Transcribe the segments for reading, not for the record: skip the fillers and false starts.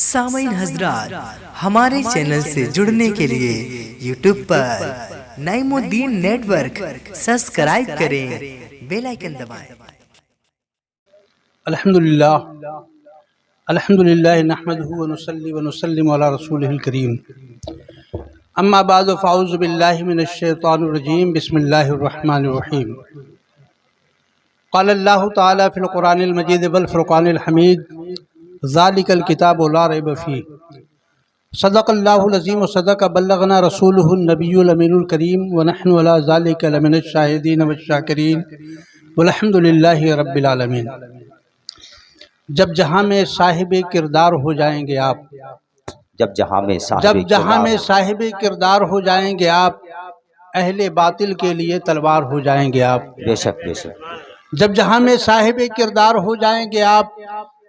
सामीन हजरात, हमारे चैनल से जुड़ने के लिए यूट्यूब पर नईमुद्दीन नेटवर्क सब्सक्राइब करें, बेल आइकन दबाएं। अल्हम्दुलिल्लाह नहमदुहु व नुसल्ली व नुसल्लिमु अला रसूलिहिल करीम। अम्मा बाद फ़अऊज़ु बिल्लाहि मिनश शैतानिर रजीम। बिस्मिल्लाहिर रहमानिर रहीम। क़ाल अल्लाहु तआला फ़िल क़ुरानिल मजीद वल फ़ुरक़ानिल हमीद ज़ालिकल किताबु ला रैब फ़ीह। सदक़ल्लाहुल अज़ीम व सदक़ बल्लगना रसूलुहुन नबियुल अमीनुल करीम व नहनु अला ज़ालिका लमिनश शाहिदीन व शाकिरीन वल्हम्दुलिल्लाहि रब्बिल आलमीन। जब जहाँ में साहिब किरदार हो जाएंगे आप, जब जहाँ में साहिब किरदार हो जाएंगे आप, अहले बातिल के लिए तलवार हो जाएंगे आप। बेशक बेशक। जब जहाँ में साहिब किरदार हो जाएंगे आप,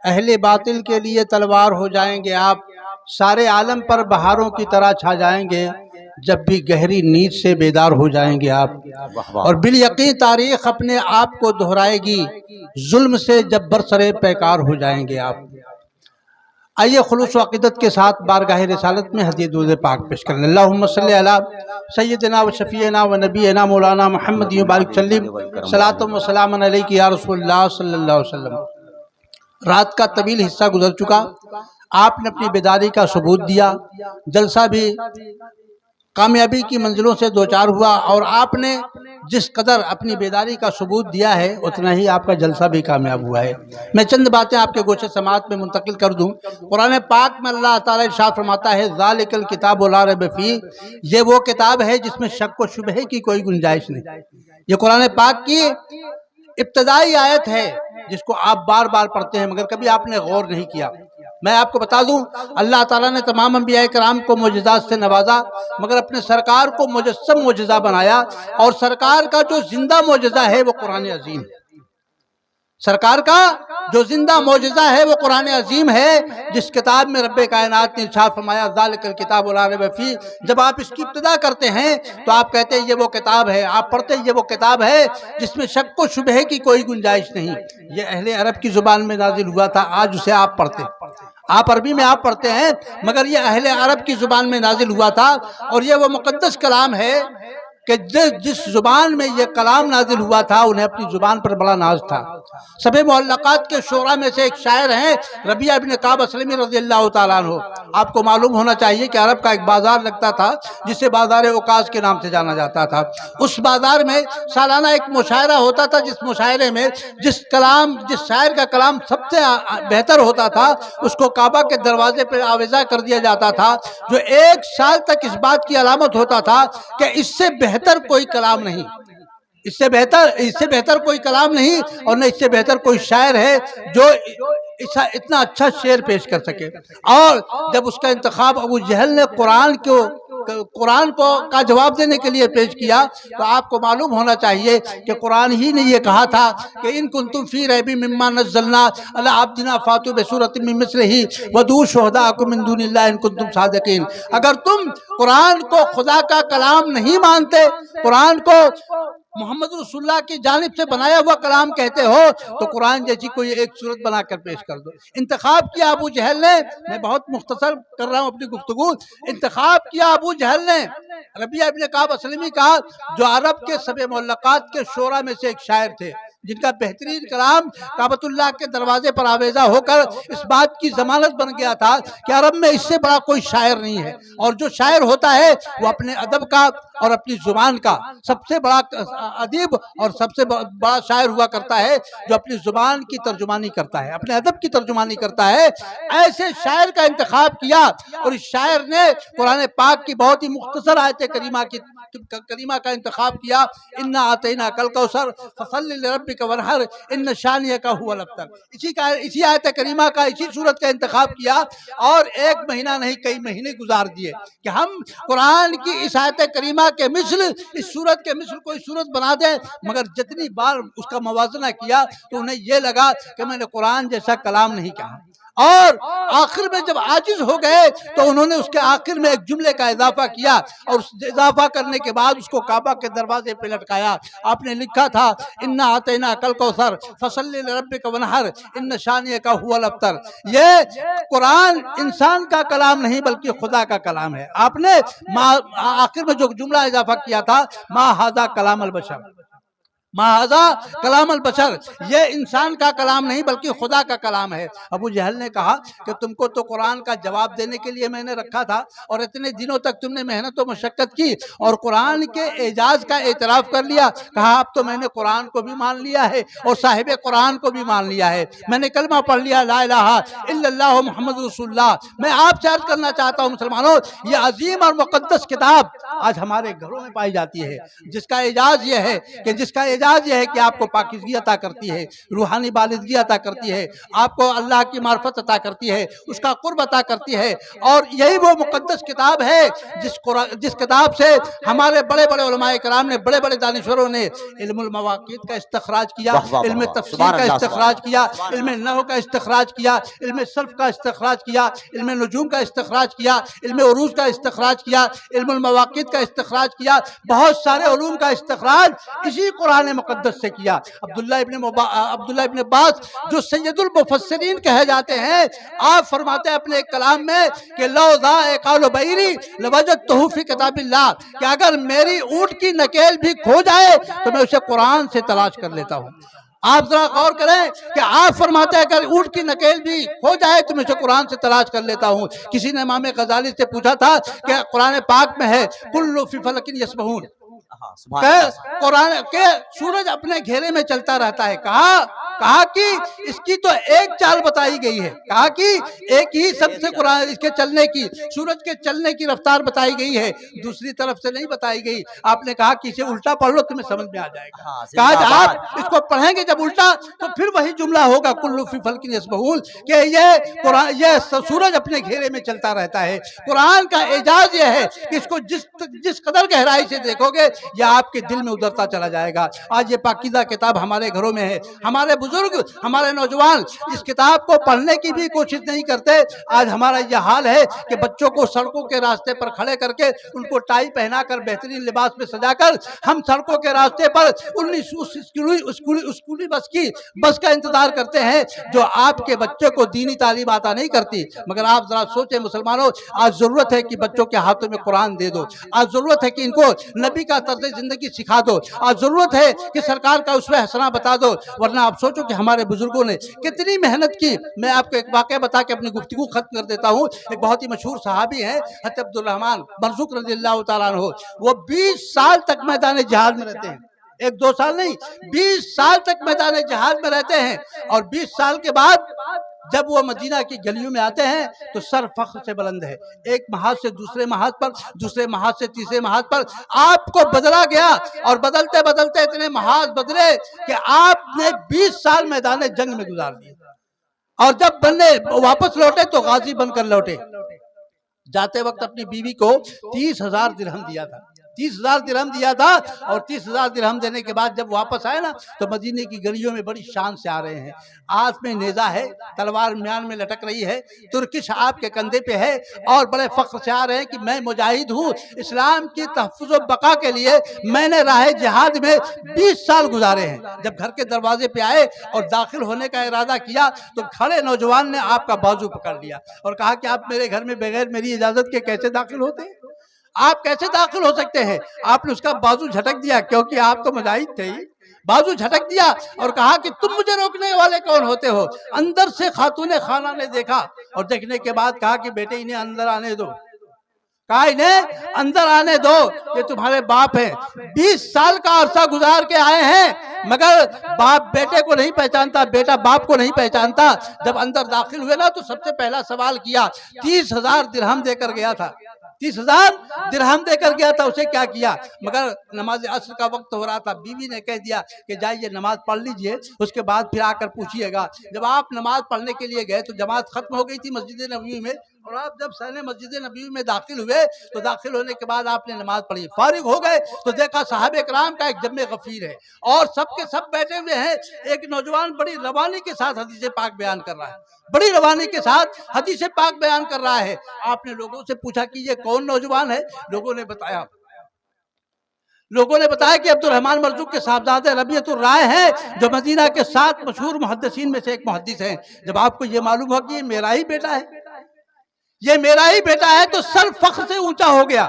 अहले बातिल के लिए तलवार हो जाएंगे आप। सारे आलम पर बहारों की तरह छा जाएंगे जब भी गहरी नींद से बेदार हो जाएंगे आप। और बिल यकीन तारीख अपने आप को दोहराएगी, जुल्म से जब बरसरे पैकार हो जाएंगे आप। आइए खुलूस व अक़ीदत के साथ बारगाह रिसालत में हदीय दुरूद पाक पेश करें। अल्लाहुम्मा सल्ली अला सय्यिदिना व शफ़ीना व नबीना मौलाना मुहम्मद व बारिक सल्लिम सलातुम व सलामन अलैका या रसूलल्लाह सल्लल्लाहु अलैहि वसल्लम। रात का तवील हिस्सा गुजर चुका, आपने अपनी बेदारी का सबूत दिया, जलसा भी कामयाबी की मंजिलों से दो चार हुआ, और आपने जिस कदर अपनी बेदारी का सबूत दिया है उतना ही आपका जलसा भी कामयाब हुआ है। मैं चंद बातें आपके गोशे समात में मुंतकिल कर दूं। कुरान पाक में अल्लाह ताला इरशाद फरमाता है, ज़ालिकल किताबु ला रैब फ़ीह, ये वो किताब है जिसमें शक व शुबहे की कोई गुंजाइश नहीं। ये कुरान पाक की इब्तदाई आयत है जिसको आप बार बार पढ़ते हैं मगर कभी आपने गौर नहीं किया। मैं आपको बता दूं, अल्लाह ताला ने तमाम अंबिया कराम को मोजज़ात से नवाजा, मगर अपने सरकार को मुजस्सम मोजज़ा बनाया, और सरकार का जो जिंदा मोजज़ा है वो कुरान अजीम है। सरकार का जो जिंदा मोजज़ा है वो कुरान अजीम है, जिस किताब में रब्बे कायनात ने इरशाद फरमाया, ज़ालिकल किताबु ला रैब फ़ीह। जब आप इसकी इब्तिदा करते हैं तो आप कहते हैं ये वो किताब है, आप पढ़ते हैं ये वो किताब है जिसमें शक व शुबहे की कोई गुंजाइश नहीं। ये अहले अरब की ज़ुबान में नाजिल हुआ था, आज उसे आप पढ़ते हैं, आप अरबी में आप पढ़ते हैं, मगर ये अहले अरब की ज़ुबान में नाजिल हुआ था। और ये वो मुक़द्दस कलाम है कि जिस ज़ुबान में ये कलाम नाजिल हुआ था उन्हें अपनी ज़ुबान पर बड़ा नाज था। सबे मुअल्लक़ात के शोरा में से एक शायर हैं रबिया इब्न काब असलमी रज़ियल्लाहु ताला अन्हु। आपको मालूम होना चाहिए कि अरब का एक बाज़ार लगता था जिसे बाज़ार उकाज़ के नाम से जाना जाता था। उस बाज़ार में सालाना एक मुशायरा होता था, जिस मुशायरे में जिस शायर का कलाम सबसे बेहतर होता था उसको काबा के दरवाजे पर आवेज़ा कर दिया जाता था, जो एक साल तक इस बात की अलामत होता था कि इससे बेहतर कोई कलाम नहीं, इससे बेहतर कोई कलाम नहीं, और न इससे बेहतर कोई शायर है जो इतना अच्छा शेर पेश कर सके। और जब उसका इंतखाब अबू जहल ने कुरान को का जवाब देने के लिए पेश किया, तो आपको मालूम होना चाहिए कि कुरान ही ने यह कहा था कि इन कुंतुम फी रैबी मिम्मा नज़्ज़लना अला अब्दिना फातू बिसूरतिन मिन मिस्लिही वदू शुहदाकुम मिन दुनिल्लाहि इन कुंतुम सादिकीन। अगर तुम कुरान को खुदा का कलाम नहीं मानते, कुरान को मोहम्मद रसूलुल्लाह की जानिब से बनाया हुआ कलाम कहते हो, तो कुरान जैसी कोई एक सूरत बनाकर पेश कर दो। इंतखाब किया अबू जहल ने, मैं बहुत मुख्तसर कर रहा हूँ अपनी गुफ्तगू, इंतखाब किया अबू जहल ने रबिया इब्न काब असलमी का, जो अरब के सबे मुअल्लक़ात के शोरा में से एक शायर थे, जिनका बेहतरीन कलाम काबतुल्लाह के दरवाजे पर आवेज़ा होकर इस बात की जमानत बन गया था कि अरब में इससे बड़ा कोई शायर नहीं है। और जो शायर होता है वो अपने अदब का और अपनी जुबान का सबसे बड़ा अदीब और सबसे बड़ा शायर हुआ करता है, जो अपनी जुबान की तर्जुमानी करता है, अपने अदब की तर्जुमानी करता है। ऐसे शायर का इंतखाब किया, और इस शायर ने कुरान पाक की बहुत ही मुख्तसर आयत करीमा का इंतखाब किया, इन्ना आतैना कल कौसर फसल्लि लिरब्बिका वनहर इन्न शानियका हुवल अब्तर। इसी आयत करीमा का, इसी सूरत का इंतखाब किया, और एक महीना नहीं कई महीने गुजार दिए कि हम कुरान की इस आयत करीमा के मिस्ल, इस सूरत के मिस्ल कोई सूरत बना दे। मगर जितनी बार उसका मवाजना किया तो उन्हें यह लगा कि मैंने कुरान जैसा कलाम नहीं कहा। और आखिर में जब आजिज हो गए तो उन्होंने उसके आखिर में एक जुमले का इजाफा किया और उस इजाफा करने के बाद उसको काबा के दरवाजे पे लटकाया। आपने लिखा था इन्ना आतेना कल कौसर फसल्लि लिरब्बिका वनहर इन्न शानियका हुवल अब्तर। ये कुरान इंसान का कलाम नहीं बल्कि खुदा का कलाम है। आपने आखिर में जो जुमला इजाफा किया था मा हाजा कलाम अल बशर, महाजा कलाम अल बशर, ये इंसान का कलाम नहीं बल्कि खुदा का कलाम है। अबू जहल ने कहा कि तुमको तो कुरान का जवाब देने के लिए मैंने रखा था और इतने दिनों तक तुमने मेहनत और मशक्कत की और कुरान के एजाज का एतराफ़ कर लिया। कहा अब तो मैंने कुरान को भी मान लिया है और साहिब कुरान को भी मान लिया है, मैंने कलमा पढ़ लिया ला इलाहा इल्लल्लाह मुहम्मद रसूलुल्लाह। मैं आपसे अर्ज करना चाहता हूँ मुसलमानों, ये अजीम और मुकद्दस किताब आज हमारे घरों में पाई जाती है, जिसका एजाज ये है कि जिसका एजाज ये है कि आपको पाकीज़गी अता करती है, रूहानी बालिदगी अता करती है, आपको अल्लाह की मार्फत अता करती है, उसका कुर्ब अता करती है। और यही वो मुकद्दस किताब है जिस किताब से हमारे बड़े बड़े उलमाए कराम ने, बड़े बड़े दानिशवरों ने इल्मुल मवाक़ीत का इस्तखराज किया, इल्म तफसीर का इस्तखराज किया, इल्म नहव का इस्तखराज किया, इल्म सर्फ का इस्तखराज किया, इल्म नुजूम का इस्तखराज किया, इल्म उरूज का इस्तखराज किया, इल्मुल मवाक़ीत का इस्तखराज किया। बहुत सारे उलूम का इस्तखराज इसी कुरान मुकद्दस से किया। अब्दुल्लाह इब्न अब्बास जो सैयदुल मुफस्सिरीन कहे जाते हैं, आप फरमाते हैं अपने एक कलाम में कि लौ ज़ाइक़ाल बैरी लवजदतहु फी किताबिल्लाह, कि अगर मेरी ऊँट की नकेल भी खो जाए तो मैं उसे कुरान से तलाश कर लेता हूँ। आप जरा गौर करें कि आप फरमाते हैं अगर ऊँट की नकेल भी हो जाए तो मैं उसे कुरान से तलाश कर लेता हूँ। किसी ने इमाम गजाली से पूछा था कि कुरान पाक में है कुल्लु फी फलकिन यस्बहून, कुरान के सूरज अपने घेरे में चलता रहता है। कहा कि इसकी तो एक चाल बताई गई है, कहा कि एक ही सबसे कुरान इसके चलने की, सूरज के चलने की रफ्तार बताई गई है, दूसरी तरफ से नहीं बताई गई। आपने कहा कि इसे उल्टा पढ़ लो तुम्हें समझ में आ जाएगा। कहा आप इसको पढ़ेंगे जब उल्टा तो फिर वही जुमला होगा कुल्लु फी फलकिन यस्बहून, कि ये सूरज अपने घेरे में चलता रहता है। कुरान का एजाज ये है कि इसको जिस कदर गहराई से देखोगे यह आपके दिल में उतरता चला जाएगा। आज ये पाकीज़ा किताब हमारे घरों में है, हमारे बुजुर्ग, हमारे नौजवान इस किताब को पढ़ने की भी कोशिश नहीं करते। आज हमारा यह हाल है कि बच्चों को सड़कों के रास्ते पर खड़े करके उनको टाई पहनाकर बेहतरीन लिबास में सजाकर हम सड़कों के रास्ते पर स्कूली बस का इंतजार करते हैं, जो आपके बच्चे को दीनी तालीम आता नहीं करती। मगर आप जरा सोचें मुसलमानों, आज जरूरत है कि बच्चों के हाथों में कुरान दे दो, आज जरूरत है कि इनको नबी का तर्ज जिंदगी सिखा दो, आज जरूरत है कि सरकार का उसमें हसना बता दो। वरना आप सोचो कि हमारे बुजुर्गों ने कितनी मेहनत की। मैं आपको एक वाक़या बता के अपनी गुफ्तगू खत्म कर देता हूँ। एक बहुत ही मशहूर सहाबी हैं हज़रत अब्दुर्रहमान बरज़ुक रज़ियल्लाहु ताला अन्हु, वो 20 साल तक मैदान जिहाद में रहते हैं, 1-2 साल नहीं, 20 साल तक मैदान जिहाद में रहते हैं। और 20 साल के बाद जब वो मदीना की गलियों में आते हैं तो सर फख्र से बुलंद है, एक महाज से दूसरे महाज पर, दूसरे महाज से तीसरे महाज पर आपको बदला गया। और बदलते बदलते इतने महाज बदले कि आपने 20 साल मैदान जंग में गुजार दिए। और जब बंदे वापस लौटे तो गाजी बनकर लौटे। जाते वक्त अपनी बीवी को 30,000 दिरहम दिया था, 30,000 दिरहम दिया था। और 30,000 दिरहम देने के बाद जब वापस आए ना तो मदीने की गलियों में बड़ी शान से आ रहे हैं। हाथ में नेजा है, तलवार म्यान में लटक रही है, तुर्किश आपके कंधे पे है और बड़े फख्र से आ रहे हैं कि मैं मुजाहिद हूँ, इस्लाम की तहफ़्फ़ुज़ व बका के लिए मैंने राह जिहाद में 20 साल गुजारे हैं। जब घर के दरवाजे पे आए और दाखिल होने का इरादा किया तो खड़े नौजवान ने आपका बाजू पकड़ लिया और कहा कि आप मेरे घर में बगैर मेरी इजाज़त के कैसे दाखिल होते हैं, आप कैसे दाखिल हो सकते हैं। आपने उसका बाजू झटक दिया, क्योंकि आप तो मुजाहिद थे ही, बाजू झटक दिया और कहा कि तुम मुझे रोकने वाले कौन होते हो। अंदर से खातूने खाना ने देखा और देखने के बाद कहा कि बेटे इन्हें अंदर आने दो, कहा इन्हें अंदर आने दो, ये तुम्हारे बाप हैं, 20 साल का अरसा गुजार के आए हैं मगर बाप बेटे को नहीं पहचानता, बेटा बाप को नहीं पहचानता। जब अंदर दाखिल हुए ना तो सबसे पहला सवाल किया, 30,000 दिरहम देकर गया था, 30,000 दिरहम देकर गया था। उसे क्या किया, मगर नमाज असर का वक्त हो रहा था, बीवी ने कह दिया कि जाइए नमाज पढ़ लीजिए, उसके बाद फिर आकर पूछिएगा। जब आप नमाज पढ़ने के लिए गए तो जमात खत्म हो गई थी मस्जिद नबवी में, और आप जब सहने मस्जिद नबवी में दाखिल हुए तो दाखिल होने के बाद आपने नमाज पढ़ी, फारिग हो गए तो देखा साहब इकराम का एक जम्मे गफीर है और सबके सब बैठे हुए हैं। एक नौजवान बड़ी रवानी के साथ हदीस पाक बयान कर रहा है, बड़ी रवानी के साथ हदीस पाक बयान कर रहा है। आपने लोगों से पूछा कि ये कौन नौजवान है, लोगों ने बताया कि अब्दुल रहमान मरज़ूक के साहबजादे रबियतुर राय हैं, जो मदीना के 7 मशहूर मुहद्दिसीन में से एक मुहद्दिस हैं। जब आपको ये मालूम हो कि ये मेरा ही बेटा है, ये मेरा ही बेटा है, तो सर फख्र से ऊंचा हो गया।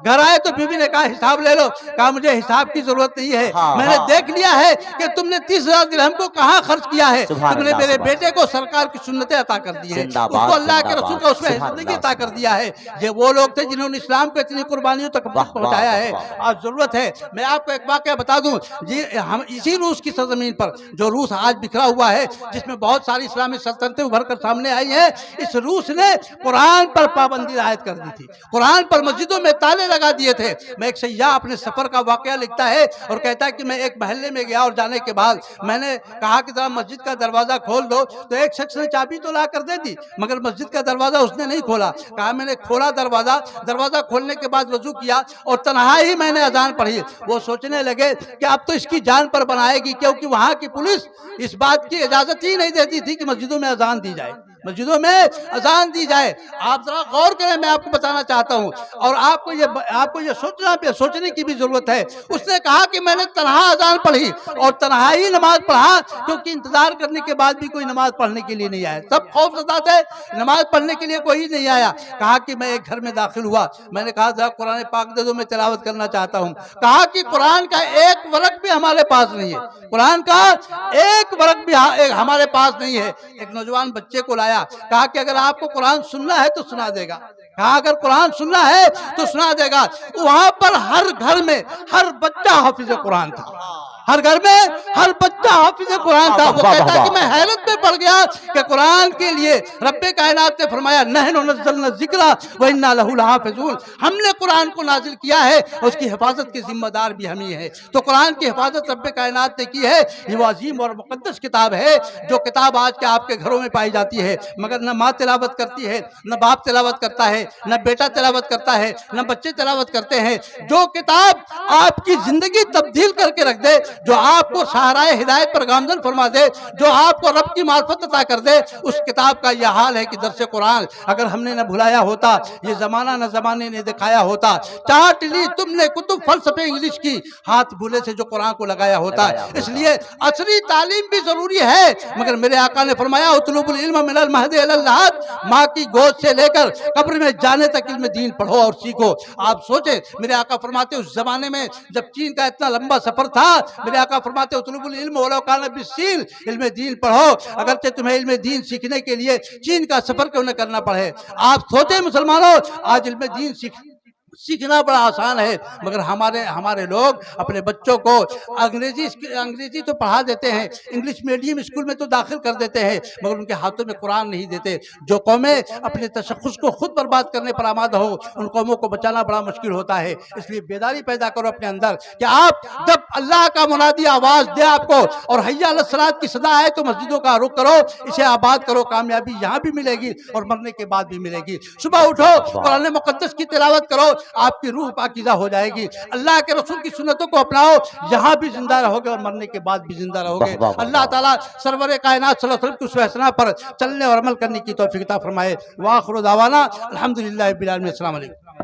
घर आए तो बीवी ने कहा हिसाब ले लो, कहा मुझे हिसाब की जरूरत नहीं है, मैंने देख लिया है कि तुमने 30,000 दिरहम को कहाँ खर्च किया है, तुमने मेरे बेटे को सरकार की सुन्नतें अता कर दी है, उसको अल्लाह के रसूल का उसमें जिंदगी अता कर दिया है। ये वो लोग थे जिन्होंने इस्लाम को इतनी कुर्बानियों तक पहुंचाया है। आज जरूरत है, मैं आपको एक वाकया बता दूं जी, हम इसी रूस की सरजमीन पर, जो रूस आज बिखरा हुआ है, जिसमें बहुत सारी इस्लामी सल्तनतें उभर कर सामने आई हैं, इस रूस ने कुरान पर पाबंदी आयद कर दी थी, कुरान पर मस्जिदों में ताले लगा दिए थे। मैं एक सयाह अपने सफर का वाकया लिखता है और कहता है कि मैं एक महल्ले में गया और जाने के बाद मैंने कहा कि जरा मस्जिद का दरवाजा खोल दो, तो एक शख्स ने चाबी तो ला कर दे दी, मगर मस्जिद का दरवाजा उसने नहीं खोला। कहा मैंने खोला दरवाजा खोलने के बाद वजू किया और तन्हा ही मैंने अजान पढ़ी। वो सोचने लगे कि अब तो इसकी जान पर बनाएगी, क्योंकि वहां की पुलिस इस बात की इजाजत ही नहीं देती थी कि मस्जिदों में अजान दी जाए, मस्जिदों में अजान दी जाए। आप जरा गौर करें, मैं आपको बताना चाहता हूं, और आपको ये सोचने की भी जरूरत है। उसने कहा कि मैंने तन्हा अजान पढ़ी और तन्हा ही नमाज पढ़ा, क्योंकि इंतजार करने के बाद भी कोई नमाज पढ़ने के लिए नहीं आया, सब खौफजदा थे, नमाज पढ़ने के लिए कोई नहीं आया। कहा कि मैं एक घर में दाखिल हुआ, मैंने कहा जरा कुरान पाक दे दो, मैं तिलावत करना चाहता हूँ। कहा कि कुरान का एक वर्क भी हमारे पास नहीं है, कुरान का एक वर्क भी हमारे पास नहीं है। एक नौजवान बच्चे को लाया, कहा कि अगर आपको कुरान सुनना है तो सुना देगा, कहा अगर कुरान सुनना है तो सुना देगा। वहां पर हर घर में हर बच्चा हाफिज कुरान था, हर घर में हर बच्चा हाफिज कुरान था। वो कहता है कि मैं हैरत में पड़ गया कि कुरान के लिए रब्बे कायनात ने फरमाया नहनु नज़्ज़लना ज़िक्रा व इन्ना लहू लहाफ़िज़ून, हमने कुरान को नाजिल किया है, उसकी हिफाजत के जिम्मेदार भी हम ही हैं। तो कुरान की हिफाजत रब्बे कायनात ने की है। ये वो अजीम और मुक़द्दस किताब है, जो किताब आज के आपके घरों में पाई जाती है, मगर न माँ तिलावत करती है, न बाप तिलावत करता है, न बेटा तिलावत करता है, न बच्चे तिलावत करते हैं। जो किताब आपकी जिंदगी तब्दील करके रख दे, जो आपको सहाराए हिदायत पर गामजन फरमा दे, जो आपको रब की मार्फत अता कर दे, उस किताब का यह हाल है कि दर्स कुरान अगर हमने न भुलाया होता, ये जमाना न जमाने ने दिखाया होता। चाट ली तुमने कुतुब फलसफे इंग्लिश की, हाथ भूले से जो कुरान को लगाया होता। इसलिए असली तालीम भी जरूरी है, मगर मेरे आका ने फरमाया उतलुबुल इल्म मिनल महदी इलल लहद, माँ की गोद से लेकर कब्र में जाने तक इल्म दीन पढ़ो और सीखो। आप सोचे, मेरे आका फरमाते उस जमाने में जब चीन का इतना लंबा सफर था, मेरे आका फरमाते उतलुबुल इल्म वलो कान बिस्सीन, इल्म दीन पढ़ो, अगरचे तुम्हें इल्म दीन सीखने के लिए चीन का सफर क्यों न करना पड़े। आप सोचे मुसलमानों, आज इल्म दीन सीखना बड़ा आसान है, मगर हमारे लोग अपने बच्चों को अंग्रेजी तो पढ़ा देते हैं, इंग्लिश मीडियम स्कूल में तो दाखिल कर देते हैं, मगर उनके हाथों में कुरान नहीं देते। जो कौमें अपने तशख़्ख़ुस को खुद बर्बाद करने पर आमादा हो, उन कौमों को बचाना बड़ा मुश्किल होता है। इसलिए बेदारी पैदा करो अपने अंदर कि आप जब अल्लाह का मुनादी आवाज़ दे आपको और हय्या अला सलात की सदा आए तो मस्जिदों का रुख करो, इसे आबाद करो। कामयाबी यहाँ भी मिलेगी और मरने के बाद भी मिलेगी। सुबह उठो, कुरान मुक़द्दस की तिलावत करो, आपकी रूह पाकीज़ा हो जाएगी। अल्लाह के रसूल की सुन्नतों को अपनाओ, यहाँ भी जिंदा रहोगे और मरने के बाद भी जिंदा रहोगे। अल्लाह ताला सरवर कायनात सल्लल्लाहु अलैहि वसल्लम की उस फैसला पर चलने और अमल करने की तौफीक अता फरमाए। व आखिरु दावाना अल्हम्दुलिल्लाहि रब्बिल आलमीन। अस्सलामु अलैकुम।